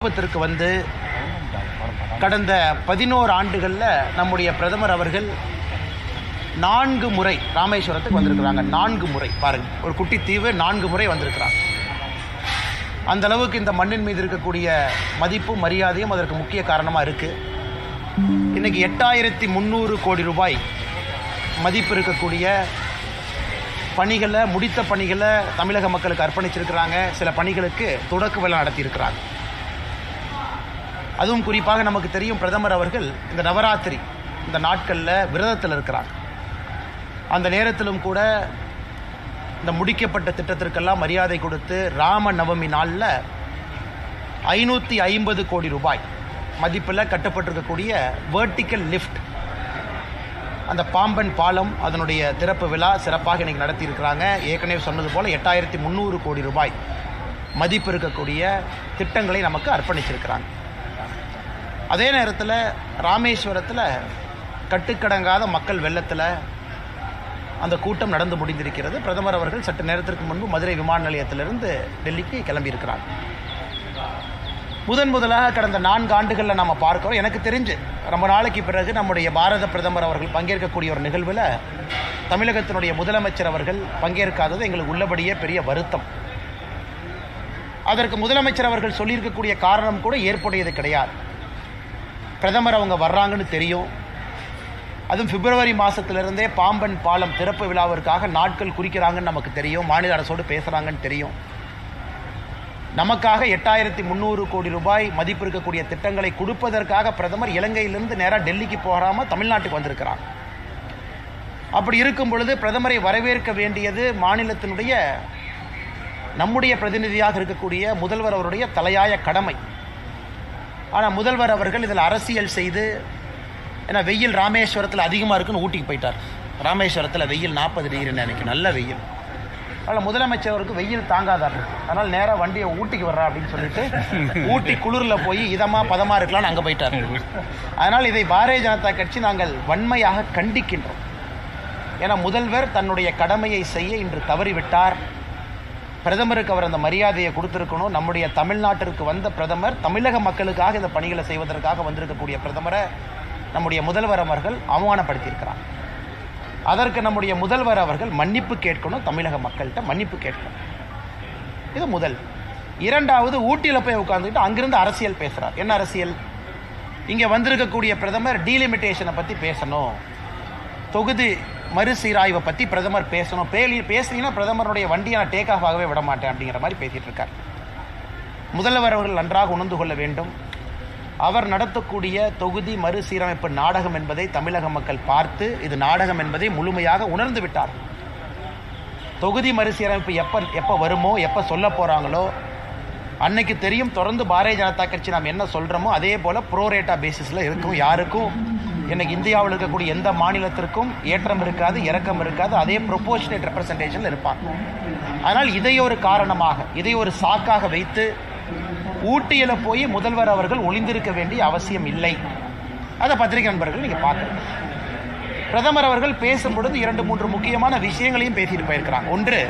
விருப்பத்திற்கு வந்து கடந்த 11 ஆண்டுகளில் நம்முடைய பிரதமர் அவர்கள் 4 முறை ராமேஸ்வரத்துக்கு வந்திருக்கிறாங்க. 4 முறை பாருங்கள், ஒரு குட்டி தீவு 4 முறை வந்திருக்கிறாங்க. அந்த அளவுக்கு இந்த மண்ணின் மீது இருக்கக்கூடிய மதிப்பும் மரியாதையும் அதற்கு முக்கிய காரணமாக இருக்குது. இன்றைக்கி 8300 கோடி ரூபாய் மதிப்பு இருக்கக்கூடிய பணிகளை, முடித்த பணிகளை தமிழக மக்களுக்கு அர்ப்பணிச்சிருக்கிறாங்க. சில பணிகளுக்கு தொடக்க விழா நடத்தியிருக்கிறாங்க. அதுவும் குறிப்பாக நமக்கு தெரியும், பிரதமர் அவர்கள் இந்த நவராத்திரி இந்த நாட்களில் விரதத்தில் இருக்கிறாங்க. அந்த நேரத்திலும் கூட இந்த முடிக்கப்பட்ட திட்டத்திற்கெல்லாம் மரியாதை கொடுத்து ராம நவமி நாளில் 550 கோடி ரூபாய் மதிப்பில் கட்டப்பட்டிருக்கக்கூடிய வேர்ட்டிக்கல் லிஃப்ட், அந்த பாம்பன் பாலம், அதனுடைய திறப்பு விழா சிறப்பாக இன்றைக்கி நடத்தியிருக்கிறாங்க. ஏற்கனவே சொன்னது போல் 8300 கோடி ரூபாய் மதிப்பு இருக்கக்கூடிய திட்டங்களை நமக்கு அர்ப்பணிச்சிருக்கிறாங்க. அதே நேரத்தில் ராமேஸ்வரத்தில் கட்டுக்கடங்காத மக்கள் வெள்ளத்தில் அந்த கூட்டம் நடந்து முடிந்திருக்கிறது. பிரதமர் அவர்கள் சற்று நேரத்திற்கு முன்பு மதுரை விமான நிலையத்திலிருந்து டெல்லிக்கு கிளம்பியிருக்கிறாங்க. முதலாக கடந்த 4 ஆண்டுகளில் நம்ம பார்க்கிறோம். எனக்கு தெரிஞ்சு ரொம்ப நாளைக்கு பிறகு நம்முடைய பாரத பிரதமர் அவர்கள் பங்கேற்கக்கூடிய ஒரு நிகழ்வில் தமிழகத்தினுடைய முதலமைச்சர் அவர்கள் பங்கேற்காதது எங்களுக்கு உள்ளபடியே பெரிய வருத்தம். அதற்கு முதலமைச்சர் அவர்கள் சொல்லியிருக்கக்கூடிய காரணம் கூட ஏற்புடையது கிடையாது. பிரதமர் அவங்க வர்றாங்கன்னு தெரியும். அதுவும் பிப்ரவரி மாதத்திலிருந்தே பாம்பன் பாலம் திறப்பு விழாவிற்காக நாட்கள் குறிக்கிறாங்கன்னு நமக்கு தெரியும். மாநில அரசோடு பேசுகிறாங்கன்னு தெரியும். நமக்காக 8300 கோடி ரூபாய் மதிப்பு இருக்கக்கூடிய திட்டங்களை கொடுப்பதற்காக பிரதமர் இலங்கையிலிருந்து நேராக டெல்லிக்கு போகாமல் தமிழ்நாட்டுக்கு வந்திருக்கிறாங்க. அப்படி இருக்கும் பொழுது பிரதமரை வரவேற்க வேண்டியது மாநிலத்தினுடைய, நம்முடைய பிரதிநிதியாக இருக்கக்கூடிய முதல்வர் அவருடைய தலையாய கடமை. ஆனால் முதல்வர் அவர்கள் இதில் அரசியல் செய்து, ஏன்னா வெயில் ராமேஸ்வரத்தில் அதிகமாக இருக்குன்னு ஊட்டிக்கு போயிட்டார். ராமேஸ்வரத்தில் வெயில் 40 டிகிரின்னு எனக்கு நல்ல வெயில். அதனால் முதலமைச்சருக்கு வெயில் தாங்காதார். அதனால் நேராக வண்டியை ஊட்டிக்கு வர்றா அப்படின்னு சொல்லிட்டு ஊட்டி குளிரில் போய் பதமாக இருக்கலாம்னு அங்கே போயிட்டார். அதனால் இதை பாரதிய ஜனதா கட்சி நாங்கள் வன்மையாக கண்டிக்கின்றோம். ஏன்னா முதல்வர் தன்னுடைய கடமையை செய்ய இன்று தவறிவிட்டார். பிரதமருக்கு அவர் அந்த மரியாதையை கொடுத்துருக்கணும். நம்முடைய தமிழ்நாட்டிற்கு வந்த பிரதமர் தமிழக மக்களுக்காக இந்த பணிகளை செய்வதற்காக வந்திருக்கக்கூடிய பிரதமரை நம்முடைய முதல்வர் அவர்கள் அவமானப்படுத்தியிருக்கிறார். அதற்கு நம்முடைய முதல்வர் அவர்கள் மன்னிப்பு கேட்கணும், தமிழக மக்கள்கிட்ட மன்னிப்பு கேட்கணும். இது முதல். இரண்டாவது, ஊட்டியில் போய் உட்காந்துக்கிட்டு அங்கிருந்து அரசியல் பேசுகிறார். என்ன அரசியல்? இங்கே வந்திருக்கக்கூடிய பிரதமர் டீலிமிட்டேஷனை பற்றி பேசணும், தொகுதி மறுசீராய்வை பற்றி பிரதமர் பேசணும். பேசினீங்கன்னா பிரதமருடைய வண்டியை நான் டேக் ஆஃப் ஆகவே விட மாட்டேன் அப்படிங்கிற மாதிரி பேசிகிட்டு இருக்கார். முதல்வர் அவர்கள் நன்றாக உணர்ந்து கொள்ள வேண்டும். அவர் நடத்தக்கூடிய தொகுதி மறுசீரமைப்பு நாடகம் என்பதை தமிழக மக்கள் பார்த்து இது நாடகம் என்பதை முழுமையாக உணர்ந்து விட்டார். தொகுதி மறுசீரமைப்பு எப்போ வருமோ, எப்போ சொல்ல போகிறாங்களோ அன்னைக்கு தெரியும். தொடர்ந்து பாரதிய ஜனதா கட்சி நாம் என்ன சொல்கிறோமோ அதே போல் ப்ரோரேட்டா பேசிஸில் இருக்கும். யாருக்கும் இன்னைக்கு இந்தியாவில் இருக்கக்கூடிய எந்த மாநிலத்திற்கும் ஏற்றம் இருக்காது, இறக்கம் இருக்காது. அதே ப்ரொபோர்ஷனேட் ரெப்ரசன்டேஷனில் இருப்பாங்க. ஆனால் இதை ஒரு காரணமாக, இதை ஒரு சாக்காக வைத்து ஊட்டியில் போய் முதல்வர் அவர்கள் ஒளிந்திருக்க வேண்டிய அவசியம் இல்லை. அதை பத்திரிகை நண்பர்கள் நீங்கள் பார்க்கணும். பிரதமர் அவர்கள் பேசும்பொழுது 2-3 முக்கியமான விஷயங்களையும் பேசிட்டு போயிருக்கிறாங்க. ஒன்று,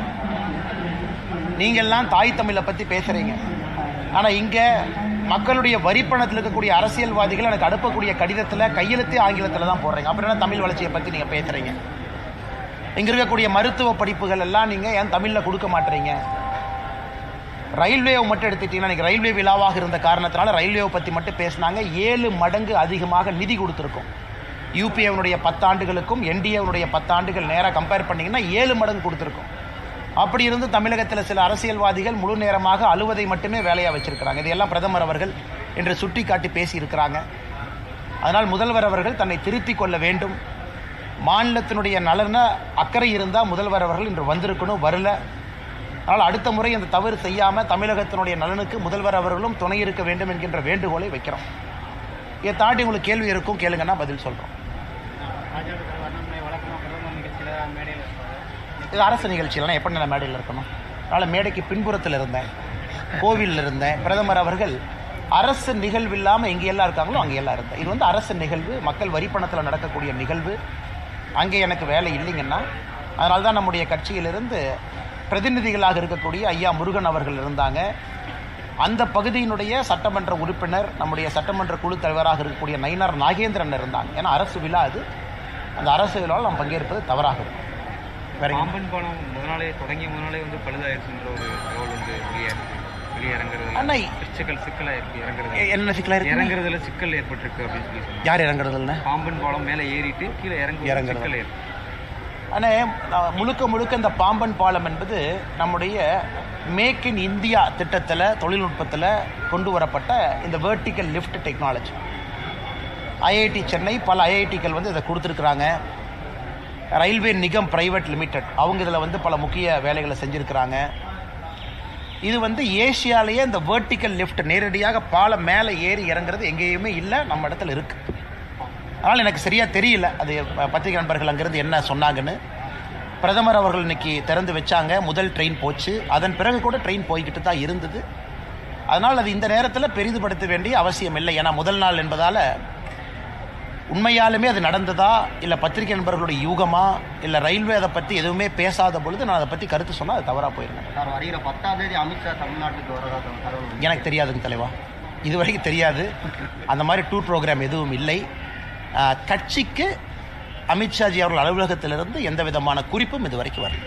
நீங்கள்லாம் தாய் தமிழை பற்றி பேசுகிறீங்க, ஆனால் இங்கே மக்களுடைய வரிப்பணத்தில் இருக்கக்கூடிய அரசியல்வாதிகள் எனக்கு அனுப்பக்கூடிய கடிதத்தில் கையெழுத்தே ஆங்கிலத்தில் தான் போடுறீங்க. அப்படின்னா தமிழ் வளர்ச்சியை பற்றி நீங்கள் பேசுகிறீங்க. இங்கே இருக்கக்கூடிய மருத்துவ படிப்புகள் எல்லாம் நீங்கள் ஏன் தமிழில் கொடுக்க மாட்டேறீங்க? ரயில்வேவை மட்டும் எடுத்துக்கிட்டீங்கன்னா, இன்றைக்கி ரயில்வே விழாவாக இருந்த காரணத்தினால ரயில்வேவை பற்றி மட்டும் பேசினாங்க. 7 மடங்கு அதிகமாக நிதி கொடுத்துருக்கோம். யூபிஏனுடைய 10 ஆண்டுகளுக்கும் என்டிஏனுடைய 10 ஆண்டுகள் நேராக கம்பேர் பண்ணிங்கன்னா 7 மடங்கு கொடுத்துருக்கோம். அப்படி இருந்து தமிழகத்தில் சில அரசியல்வாதிகள் முழு நேரமாக அழுவதை மட்டுமே வேலையாக வச்சிருக்கிறாங்க. இதையெல்லாம் பிரதமர் அவர்கள் இன்று சுட்டி காட்டி பேசியிருக்கிறாங்க. அதனால் முதல்வர் அவர்கள் தன்னை திருத்திக் கொள்ள வேண்டும். மாநிலத்தினுடைய நலன அக்கறை இருந்தால் முதல்வர் அவர்கள் இன்று வந்திருக்கணும், வரல. அதனால் அடுத்த முறை அந்த தவறு செய்யாமல் தமிழகத்தினுடைய நலனுக்கு முதல்வர் அவர்களும் துணை இருக்க வேண்டும் என்கின்ற வேண்டுகோளை வைக்கிறோம். இதை தாண்டி உங்களுக்கு கேள்வி இருக்கும், கேளுங்கன்னா பதில் சொல்கிறோம். இது அரசு நிகழ்ச்சியிலாம் எப்படி நான் மேடையில் இருக்கணும்? அதனால் மேடைக்கு பின்புறத்தில் இருந்தேன், கோவிலில் இருந்தேன். பிரதமர் அவர்கள் அரசு நிகழ்வு இல்லாமல் எங்கெல்லாம் இருக்காங்களோ அங்கெல்லாம் இருந்தேன். இது வந்து அரசு நிகழ்வு, மக்கள் வரிப்பணத்தில் நடக்கக்கூடிய நிகழ்வு. அங்கே எனக்கு வேலை இல்லைங்கன்னா அதனால தான் நம்முடைய கட்சியிலிருந்து பிரதிநிதிகளாக இருக்கக்கூடிய ஐயா முருகன் அவர்கள் இருந்தாங்க. அந்த பகுதியினுடைய சட்டமன்ற உறுப்பினர், நம்முடைய சட்டமன்ற குழு தலைவராக இருக்கக்கூடிய நயினார் நாகேந்திரன் இருந்தாங்க. ஏன்னா அரசு விழா அது, அந்த அரசு விழாவில் நாம் பங்கேற்பது தவறாக இருக்கும். பாம்பன் பாலம் தொடங்கிய முதனாலே வந்து பழுதாயிருச்சுன்ற ஒரு தகவல் வந்து இறங்குறதுல சிக்கல் ஏற்பட்டிருக்கு அப்படின்னு சொல்லி சொன்னாங்க. யார் இறங்குறதுல? பாம்பன் பாலம் மேலே ஏறிட்டு கீழே இறங்குறது. ஆனால் முழுக்க இந்த பாம்பன் பாலம் என்பது நம்முடைய மேக் இன் இந்தியா திட்டத்தில், தொழில்நுட்பத்தில் கொண்டு வரப்பட்ட இந்த vertical lift technology. IIT Chennai, பல ஐஐடிகள் வந்து இதை கொடுத்துருக்குறாங்க. ரயில்வே நிகம் பிரைவேட் லிமிடெட் அவங்க இதில் வந்து பல முக்கிய வேலைகளை செஞ்சுருக்கிறாங்க. இது வந்து ஏஷியாலேயே இந்த வெர்டிக்கல் லிஃப்ட் நேரடியாக பாலம் மேலே ஏறி இறங்குறது எங்கேயுமே இல்லை, நம்ம இடத்துல இருக்குது. அதனால் எனக்கு சரியாக தெரியல அது பத்திரிகை நண்பர்கள் அங்கேருந்து என்ன சொன்னாங்கன்னு. பிரதமர் அவர்கள் இன்னைக்கு திறந்து வச்சாங்க, முதல் ட்ரெயின் போச்சு, அதன் பிறகு கூட ட்ரெயின் போய்கிட்டு தான் இருந்தது. அதனால் அது இந்த நேரத்தில் பெரிதுபடுத்த வேண்டிய அவசியம் இல்லை. ஏன்னா முதல் நாள் என்பதால் உண்மையாலுமே அது நடந்ததா, இல்லை பத்திரிகை நண்பர்களுடைய யூகமா, இல்லை ரயில்வே அதை பற்றி எதுவுமே பேசாத பொழுது நான் அதை பற்றி கருத்து சொன்னால் அது தவறாக போயிருந்தேன். வருகிற 10ஆம் தேதி அமித்ஷா தமிழ்நாட்டுக்கு வரதா எனக்கு தெரியாதுங்க தலைவா, இதுவரைக்கும் தெரியாது. அந்த மாதிரி டூர் ப்ரோக்ராம் எதுவும் இல்லை. கட்சிக்கு அமித்ஷாஜி அவர்கள் அலுவலகத்திலிருந்து எந்த விதமான குறிப்பும் இது வரைக்கும் வரல.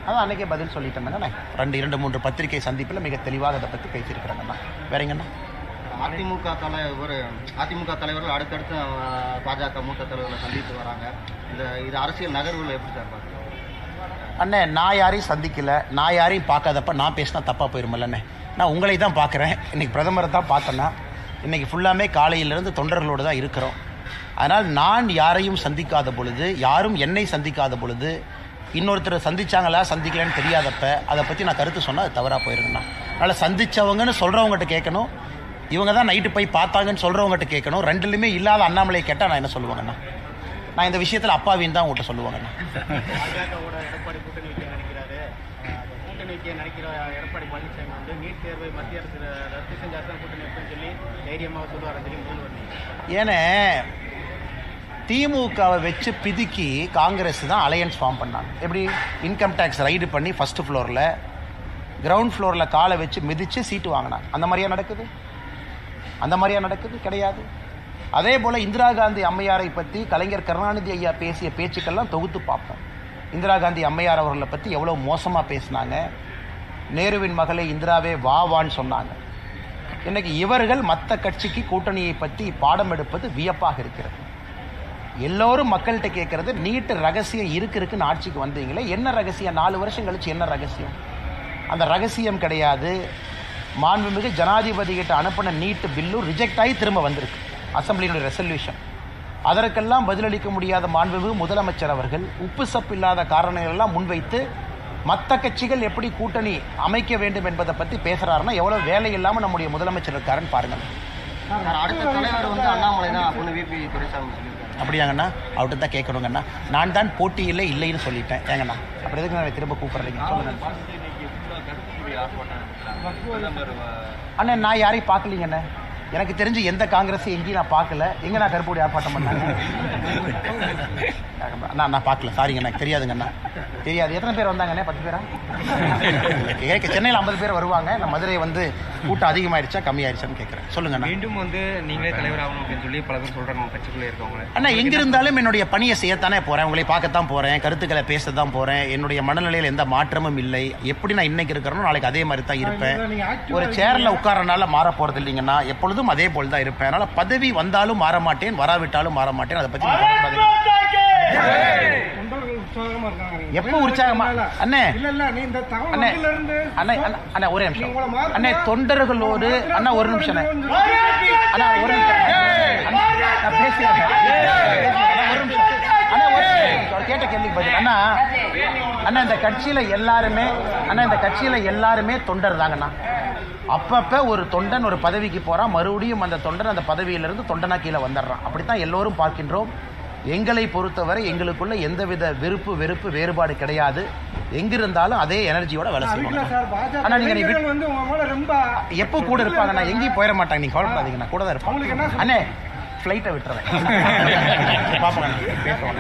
அதான் அன்றைக்கே பதில் சொல்லிட்டேங்கண்ணா. 2-3 பத்திரிகை சந்திப்பில் மிக தெளிவாக அதை பற்றி பேசியிருக்கிறாங்கண்ணா. வேறங்கண்ணா? அதிமுக தலைவர்கள் அடுத்தடுத்து பாஜக மூத்த தலைவர்களை சந்தித்து வராங்க. இது அரசியல் நகர்வுகள் எப்படி சார் பார்க்குறீங்க? அண்ணே, நான் யாரையும் சந்திக்கலை, நான் யாரையும் பார்க்காதப்ப நான் பேசினா தப்பாக போயிருமில்லண்ணே. நான் உங்களை தான் பார்க்குறேன், இன்றைக்கி பிரதமரை தான் பார்த்தேன்னா. இன்றைக்கி ஃபுல்லாமே காலையிலேருந்து தொண்டர்களோடு தான் இருக்கிறோம். அதனால் நான் யாரையும் சந்திக்காத பொழுது, யாரும் என்னை சந்திக்காத பொழுது, இன்னொருத்தர் சந்திச்சாங்களா சந்திக்கலன்னு தெரியாதப்ப அதை பற்றி நான் கருத்து சொன்னால் அது தவறாக போயிருங்கண்ணா. அதனால் சந்தித்தவங்கன்னு சொல்கிறவங்ககிட்ட கேட்கணும், இவங்க தான் நைட்டு போய் பார்த்தாங்கன்னு சொல்கிறவங்ககிட்ட கேட்கணும். ரெண்டுலையுமே இல்லாத அண்ணாமலையை கேட்டால் நான் என்ன சொல்லுவாங்கண்ணா? நான் இந்த விஷயத்தில் அப்பாவின்னு தான் உங்கள்கிட்ட சொல்லுவாங்கண்ணா. ஏன்னா திமுகவை வச்சு பிதுக்கி காங்கிரஸ் தான் அலையன்ஸ் ஃபார்ம் பண்ணாங்க. எப்படி? இன்கம் டேக்ஸ் ரைடு பண்ணி ஃபஸ்ட்டு ஃப்ளோரில், கிரவுண்ட் ஃப்ளோரில் காலை வச்சு மிதித்து சீட்டு வாங்கினாங்க. அந்த மாதிரியா நடக்குது? அந்த மாதிரியா நடக்குது? கிடையாது. அதே போல் இந்திரா காந்தி அம்மையாரை பற்றி கலைஞர் கருணாநிதி ஐயா பேசிய பேச்சுக்கெல்லாம் தொகுத்து பார்ப்போம். இந்திரா காந்தி அம்மையார் அவர்களை பற்றி எவ்வளோ மோசமாக பேசினாங்க. நேருவின் மகளை இந்திராவே வான்னு சொன்னாங்க. இன்னைக்கு இவர்கள் மற்ற கட்சிக்கு கூட்டணியை பற்றி பாடம் எடுப்பது வியப்பாக இருக்கிறது. எல்லோரும் மக்கள்கிட்ட கேட்கறது, நீட்டு ரகசியம் இருக்குன்னு ஆட்சிக்கு வந்தீங்களே, என்ன ரகசியம்? 4 வருஷம் கழிச்சு என்ன ரகசியம்? அந்த ரகசியம் கிடையாது. மாண்புமிகு ஜனாதிபதி கிட்ட அனுப்பின நீட்டு பில்லு ரிஜெக்ட் ஆகி திரும்ப வந்திருக்கு, அசம்பிளியினுடைய ரெசல்யூஷன். அதற்கெல்லாம் பதிலளிக்க முடியாத மாண்புமிகு முதலமைச்சர் அவர்கள் உப்பு சப்பு இல்லாத காரணங்கள் எல்லாம் முன்வைத்து மற்ற கட்சிகள் எப்படி கூட்டணி அமைக்க வேண்டும் என்பதை பற்றி பேசுகிறாருன்னா எவ்வளோ வேலை இல்லாமல் நம்முடைய முதலமைச்சர் இருக்காருன்னு பாருங்கள். அடுத்த தலைவர் வந்து அண்ணாமலை தான் அப்படின்னு விபி துரைசாமி சொல்லியிருக்காரு. அப்படியாங்கண்ணா? அவர்கிட்ட தான் கேட்கணுங்கண்ணா. நான் தான் போட்டியில் இல்லைன்னு சொல்லிட்டேன். ஏங்கண்ணா அப்படி எதுக்கு நான் திரும்ப கூப்பிட்றீங்க சொல்லுங்க அண்ணா. நான் யாரையும் பார்க்கலீங்கண்ணே, எனக்கு தெரிஞ்சு எந்த காங்கிரஸ் எங்கேயும் நான் பார்க்கல. எங்கே நான் கருப்புடி ஆர்ப்பாட்டம் பண்ணாங்க? நான் பார்க்கல, சாரிங்க, எனக்கு தெரியாதுங்கண்ணா, தெரியாது. எத்தனை பேர் வந்தாங்கண்ணே? 10 பேரா? சென்னையில் 50 பேர் வருவாங்க. நான் மதுரை வந்து கூட்டம் அதிகமாகிடுச்சா கம்மியாயிடுச்சான்னு கேட்குறேன். சொல்லுங்கண்ணா. மீண்டும் வந்து நீங்களே தலைவர் ஆகணும் அப்படின்னு சொல்லி பல பேர் சொல்கிறாங்க கட்சிக்குள்ளே இருக்கவங்க. அண்ணா, எங்கே இருந்தாலும் என்னுடைய பணியை செய்யத்தானே போகிறேன், உங்களை பார்க்கத்தான் போகிறேன், கருத்துக்களை பேச தான் போகிறேன். என்னுடைய மனநிலையில் எந்த மாற்றமும் இல்லை. எப்படி நான் இன்னைக்கு இருக்கிறேனோ நாளைக்கு அதே மாதிரி தான் இருப்பேன். ஒரு சேரில் உட்காரனால மாற போகிறது இல்லைங்கன்னா, எப்பொழுதும் அதே போல் தான் இருப்பேன். அதனால் பதவி வந்தாலும் மாற மாட்டேன், வராவிட்டாலும் மாற மாட்டேன். அதை பற்றி எப்போ உற்சாகமா அண்ணே? அண்ணே அண்ணே அண்ணா ஒரே நிமிஷம் அண்ணே. தொண்டர்களோடு அண்ணா ஒரு நிமிஷம் அண்ணா, ஒரு நிமிஷம் நான் பேசுறேன். ஒரு நிமிஷம் அண்ணா, ஒரு கேட்ட கேள்விக்கு பதில். அண்ணா அண்ணா இந்த கட்சியில எல்லாருமே தொண்டர் தாங்கண்ணா. அப்பப்போ ஒரு தொண்டன் ஒரு பதவிக்கு போகிறான், மறுபடியும் அந்த தொண்டன் அந்த பதவியிலிருந்து தொண்டனா கீழே வந்துடுறான். அப்படித்தான் எல்லோரும் பார்க்கின்றோம். எங்களை பொறுத்தவரை எங்களுக்குள்ள எந்தவித வெறுப்பு வேறுபாடு கிடையாது. எங்கிருந்தாலும் அதே எனர்ஜியோட வேலை செய்வாங்க. ஆனா நீங்க எப்போ கூட இருப்பாங்க, நான் எங்கேயும் போயிட மாட்டாங்க, நீங்க கவலைப்படாதீங்க, நான் கூட தான் இருப்பேன். அண்ணே ஃப்ளைட்டை விட்டுறேன். பாப்பா பேசுவாங்க.